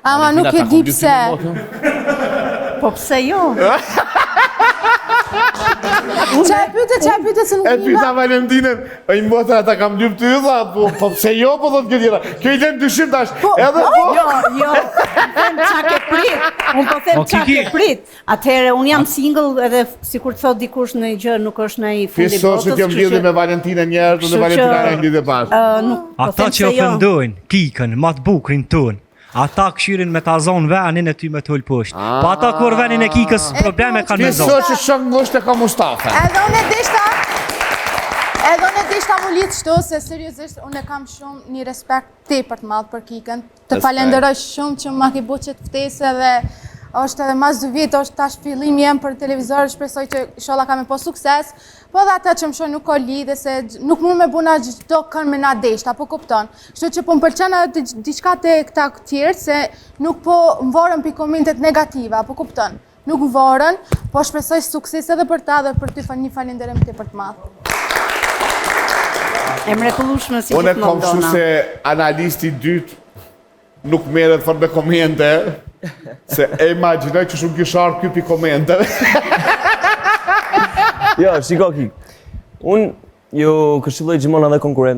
Ama nuk e di pse. Po pse jo? Qa e pyte se nuk E pyta Valentinën, i motër ata kam lyp të ylla, po pse jo, po thot kjo tjera. Kjo i lën dyshim tash, edhe po. Jo, them qa ke prit. Unë po them qa ke prit. Atëherë, unë jam single edhe si kur thot dikush në një nuk është në i fundi Fiso që t'jom lidhi me Valentinën njerë, dhe Valentina e lidhi bashkë. Ata që ofendojnë, kikën, matë bukrin tonë, ata këshirin me ta zonë venin e ty me t'ull poshtë. Pa ata kur venin e kikës probleme kanë me zonë. Fiso që shok ngusht e ka Mustafa. Edhe unë e dishta mu litë shto, se seriosisht unë e kam shumë një respekt tepër të madhë për kikën. Të falenderoj shumë që ma ke bu që të ftese dhe është edhe mas 2 vjetë, është tash fillim jem për televizor, shpresoj që inshallah ka me po sukses, po dhe ata që më shonë nuk o lidhe, se nuk mund me buna gjithdo kënë me na deshta, po kupton. Kështu që po më pëlqen edhe diçka të këta tjerë, se nuk po më vorën për komentet negativa, po kupton. Nuk më vorën, po shpresoj sukses edhe për ta dhe për ty një falenderem të për të madhë. E mrekullueshme si Unë e gjithmonë kom shu Dona. se analisti dytë nuk merret fort me komente, se e imagjinoj që shumë kishar ky pi komenteve. Jo, shiko ki. Unë ju këshilloj gjithmonë edhe konkurent